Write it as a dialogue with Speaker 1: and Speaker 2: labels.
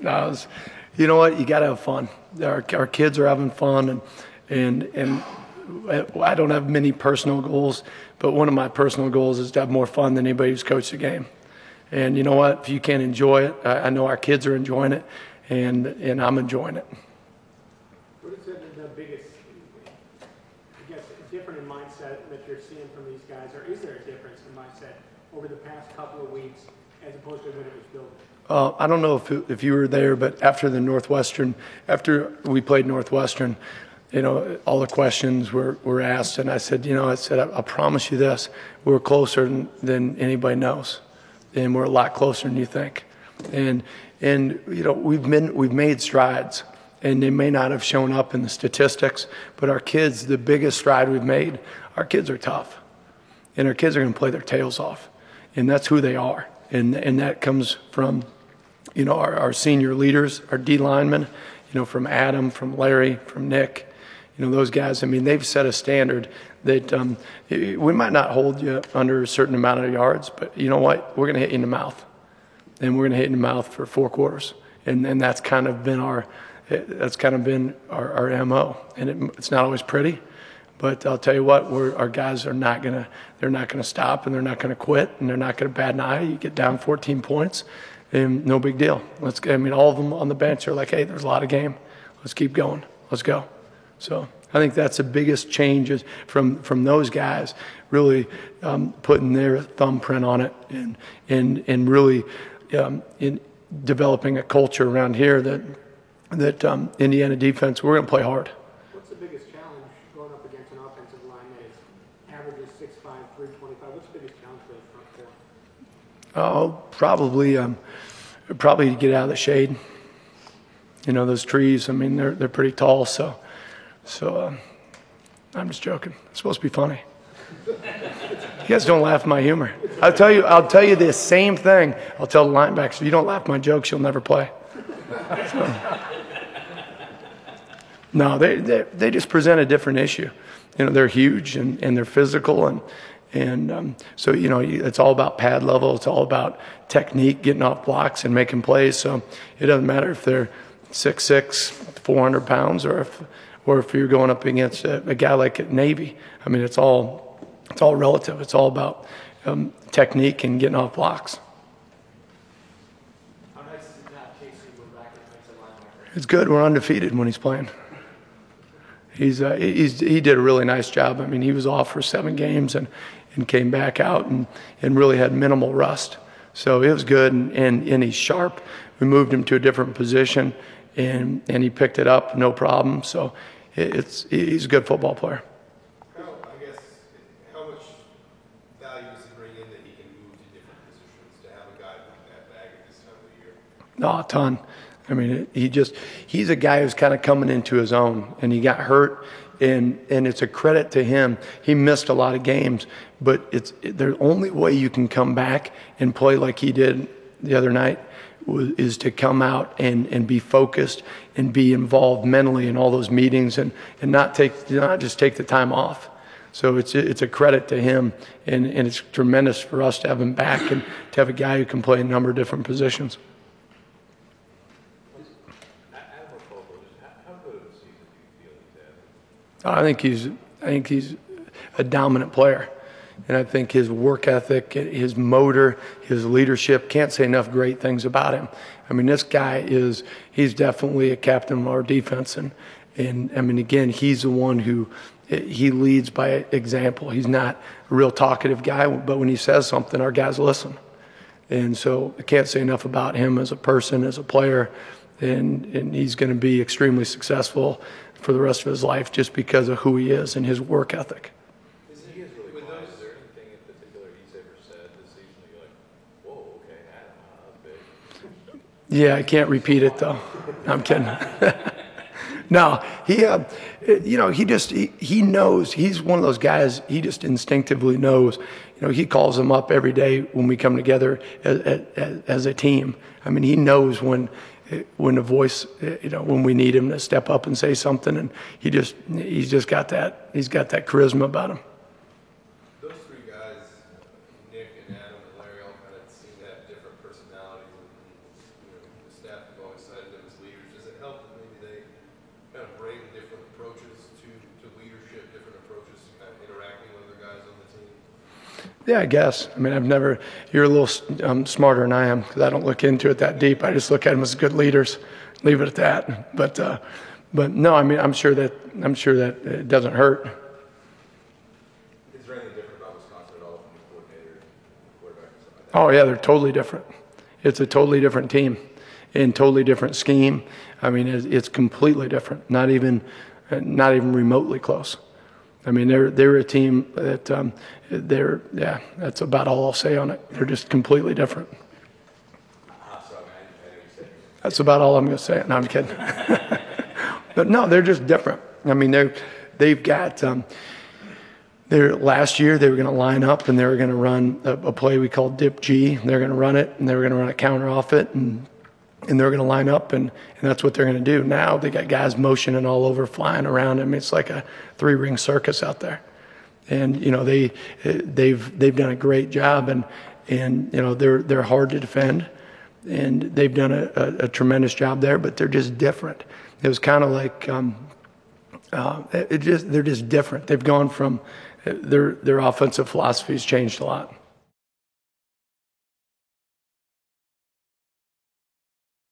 Speaker 1: No, you know what? You got to have fun. Our kids are having fun, and I don't have many personal goals, but one of my personal goals is to have more fun than anybody who's coached the game. And you know what? If you can't enjoy it, I know our kids are enjoying it, and I'm enjoying it.
Speaker 2: What is the biggest, I guess, different in mindset that you're seeing from these guys, or is there a difference in mindset over the past couple of weeks as opposed to when it was built?
Speaker 1: I don't know if you were there, but after we played Northwestern, you know, all the questions were asked, and I said, I promise you this, we're closer than anybody knows, and we're a lot closer than you think, and you know, we've made strides, and they may not have shown up in the statistics, but our kids, the biggest stride we've made, our kids are tough, and our kids are going to play their tails off, and that's who they are, and that comes from, you know, our senior leaders, our D linemen, you know, from Adam, from Larry, from Nick, you know, those guys. I mean, they've set a standard that we might not hold you under a certain amount of yards, but you know what? We're going to hit you in the mouth, and we're going to hit you in the mouth for 4 quarters, and that's kind of been our MO, and it's not always pretty. But I'll tell you what, our guys are not gonna stop, and they're not gonna quit, and they're not gonna bat an eye. You get down 14 points, and no big deal. All of them on the bench are like, hey, there's a lot of game. Let's keep going. Let's go. So I think that's the biggest change is from those guys really putting their thumbprint on it and really in developing a culture around here that Indiana defense, we're going to play hard.
Speaker 2: What's the biggest challenge going up against an offensive line that averages 6'5", 325? What's the biggest challenge for the front four? Probably to get out of the shade. You know, those trees, I mean, they're pretty tall, so I'm just joking. It's supposed to be funny. You guys don't laugh at my humor. I'll tell you the same thing. I'll tell the linebackers, if you don't laugh at my jokes, you'll never play. So, no, they just present a different issue. You know, they're huge and they're physical and so, you know, it's all about pad level. It's all about technique, getting off blocks and making plays. So it doesn't matter if they're 6'6", 400 pounds, or if you're going up against a guy like Navy. I mean, it's all relative. It's all about technique and getting off blocks. How nice is it not chasing with back defensive linebacker?
Speaker 1: It's good. We're undefeated when he's playing. He did a really nice job. I mean, he was off for 7 games and came back out and really had minimal rust. So it was good, and he's sharp. We moved him to a different position, and he picked it up, no problem. So he's a good football player.
Speaker 3: How much value does it bring in that he can move to different positions to have a guy like that back at this time of the year?
Speaker 1: No, a ton. I mean, he's a guy who's kind of coming into his own, and he got hurt, and it's a credit to him. He missed a lot of games, but the only way you can come back and play like he did the other night is to come out and be focused and be involved mentally in all those meetings and not just take the time off. So it's a credit to him, and it's tremendous for us to have him back and to have a guy who can play a number of different positions. I think he's a dominant player, and I think his work ethic, his motor, his leadership, can't say enough great things about him. I mean, this guy he's definitely a captain of our defense, and I mean, again, he's the one who he leads by example. He's not a real talkative guy, but when he says something, our guys listen. And so I can't say enough about him as a person, as a player, and he's going to be extremely successful for the rest of his life just because of who he is and his work ethic.
Speaker 4: Is there anything in particular he's ever said this season that you're like, whoa, okay, that's big?
Speaker 1: Yeah, I can't repeat it though. I'm kidding. No, he knows. He's one of those guys. He just instinctively knows. You know, he calls them up every day when we come together as a team. I mean, he knows when the voice, when we need him to step up and say something, and he's just got that. He's got that charisma about him.
Speaker 3: Those 3 guys, Nick and Adam and Larry, all kind of seem to have different personalities, and the staff you've always cited them as leaders. Does it help that maybe they kind of bring different approaches to leadership, different approaches to kind of interacting with other guys on the team?
Speaker 1: Yeah, I guess. I mean, you're a little smarter than I am because I don't look into it that deep. I just look at them as good leaders, leave it at that. But no, I mean, I'm sure that it doesn't hurt.
Speaker 3: Is there anything different about Wisconsin at all from the coordinator and quarterback and stuff like that?
Speaker 1: Oh yeah, they're totally different. It's a totally different team and totally different scheme. I mean, it's completely different. Not even remotely close. I mean, they're a team that that's about all I'll say on it. They're just completely different. That's about all I'm going to say. No, I'm kidding. But no, they're just different. I mean, they've got last year they were going to line up and they were going to run a play we call dip G. They're going to run it and they were going to run a counter off it and they're going to line up and that's what they're going to do. Now they got guys motioning all over, flying around. I mean, it's like a 3-ring circus out there. And you know they've done a great job and you know they're hard to defend and they've done a tremendous job there. But they're just different. It was kind of like they're just different. They've gone from their offensive philosophy has changed a lot.